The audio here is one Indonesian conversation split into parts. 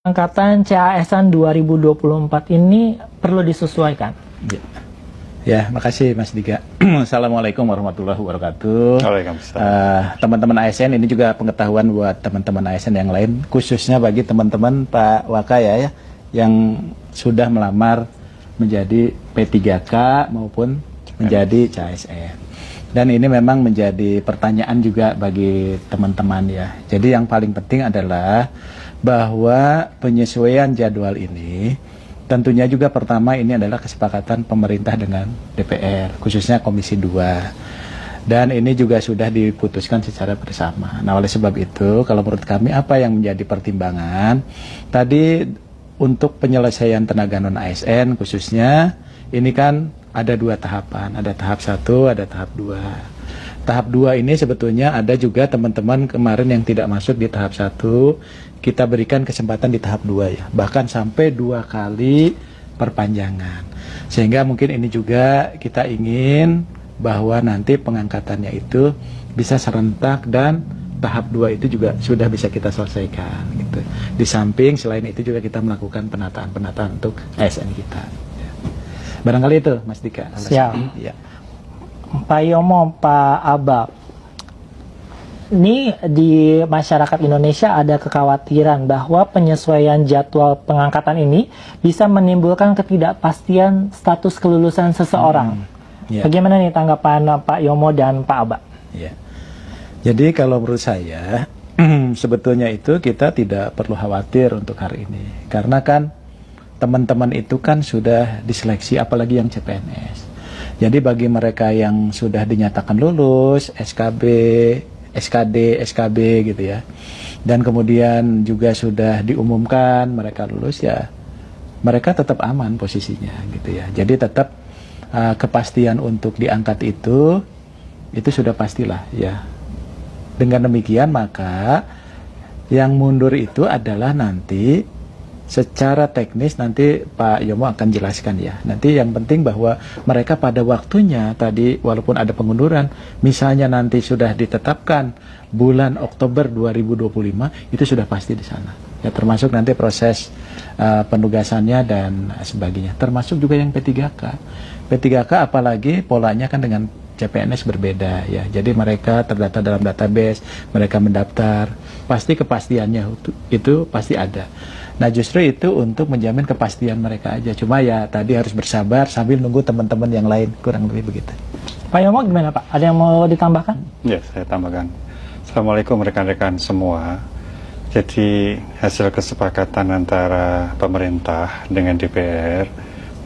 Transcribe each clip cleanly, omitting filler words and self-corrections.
Angkatan CAS-an 2024 ini perlu disesuaikan. Ya, makasih Mas Dika. Assalamualaikum warahmatullahi wabarakatuh. Waalaikumsalam. Teman-teman ASN, ini juga pengetahuan buat teman-teman ASN yang lain, khususnya bagi teman-teman Pak Wakaya ya, yang sudah melamar menjadi P3K maupun menjadi CASN. Dan ini memang menjadi pertanyaan juga bagi teman-teman ya. Jadi yang paling penting adalah bahwa penyesuaian jadwal ini tentunya juga pertama ini adalah kesepakatan pemerintah dengan DPR, khususnya Komisi 2. Dan ini juga sudah diputuskan secara bersama. Nah, oleh sebab itu, kalau menurut kami apa yang menjadi pertimbangan? Tadi untuk penyelesaian tenaga non-ASN khususnya, ini kan ada dua tahapan, ada tahap 1, ada tahap 2. Tahap 2 ini sebetulnya ada juga teman-teman kemarin yang tidak masuk di tahap 1, kita berikan kesempatan di tahap 2 ya, bahkan sampai 2 kali perpanjangan. Sehingga mungkin ini juga kita ingin bahwa nanti pengangkatannya itu bisa serentak dan tahap 2 itu juga sudah bisa kita selesaikan gitu. Di samping selain itu juga kita melakukan penataan-penataan untuk ASN kita. Barangkali itu Mas Dika. Siap. Ya. Pak Yomo, Pak Aba, ini di masyarakat Indonesia ada kekhawatiran bahwa penyesuaian jadwal pengangkatan ini bisa menimbulkan ketidakpastian status kelulusan seseorang. Bagaimana nih tanggapan Pak Yomo dan Pak Aba? Ya. Jadi kalau menurut saya sebetulnya itu kita tidak perlu khawatir untuk hari ini, karena kan teman-teman itu kan sudah diseleksi, apalagi yang CPNS. Jadi bagi mereka yang sudah dinyatakan lulus, SKB, SKD, SKB gitu ya, dan kemudian juga sudah diumumkan mereka lulus ya, mereka tetap aman posisinya gitu ya. Jadi tetap kepastian untuk diangkat itu sudah pastilah ya. Dengan demikian maka yang mundur itu adalah nanti secara teknis, nanti Pak Yomo akan jelaskan ya. Nanti yang penting bahwa mereka pada waktunya tadi walaupun ada pengunduran, misalnya nanti sudah ditetapkan bulan Oktober 2025, itu sudah pasti di sana. Ya, termasuk nanti proses penugasannya dan sebagainya. Termasuk juga yang P3K. P3K apalagi polanya kan dengan CPNS berbeda ya. Jadi mereka terdata dalam database, mereka mendaftar, pasti kepastiannya itu pasti ada. Nah, justru itu untuk menjamin kepastian mereka aja. Cuma ya tadi harus bersabar sambil nunggu teman-teman yang lain, kurang lebih begitu. Pak Yomo gimana Pak? Ada yang mau ditambahkan? Ya, saya tambahkan. Assalamualaikum rekan-rekan semua. Jadi hasil kesepakatan antara pemerintah dengan DPR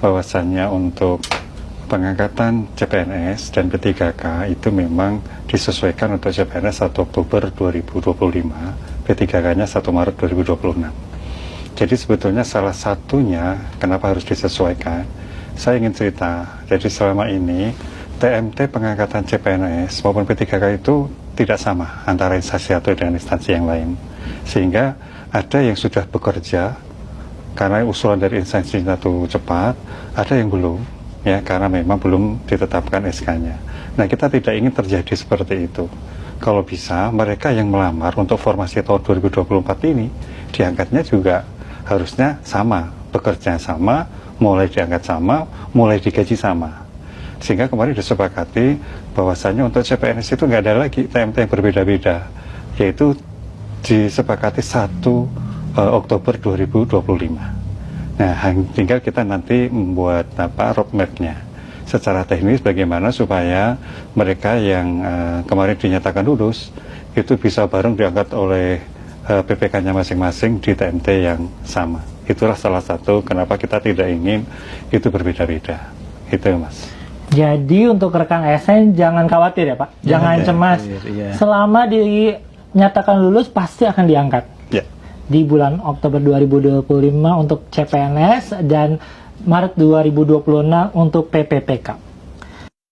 bahwasannya untuk pengangkatan CPNS dan P3K itu memang disesuaikan untuk CPNS 1 Oktober 2025, P3K-nya 1 Maret 2026. Jadi sebetulnya salah satunya kenapa harus disesuaikan, saya ingin cerita. Jadi selama ini TMT pengangkatan CPNS maupun P3K itu tidak sama antara instansi satu dengan instansi yang lain. Sehingga ada yang sudah bekerja karena usulan dari instansi satu cepat, ada yang belum ya karena memang belum ditetapkan SK-nya. Nah, kita tidak ingin terjadi seperti itu. Kalau bisa mereka yang melamar untuk formasi tahun 2024 ini diangkatnya juga harusnya sama, bekerja sama, mulai diangkat sama, mulai digaji sama. Sehingga kemarin disepakati bahwasannya untuk CPNS itu nggak ada lagi TMT yang berbeda-beda, yaitu disepakati 1 Oktober 2025. Nah, tinggal kita nanti membuat roadmap-nya secara teknis bagaimana supaya mereka yang kemarin dinyatakan lulus itu bisa bareng diangkat oleh PPK-nya masing-masing di TMT yang sama. Itulah salah satu kenapa kita tidak ingin itu berbeda-beda. Itu Mas. Jadi untuk rekan ASN jangan khawatir ya Pak, jangan cemas. Iya. Selama dinyatakan lulus pasti akan diangkat. Ya. Di bulan Oktober 2025 untuk CPNS dan Maret 2026 untuk PPPK.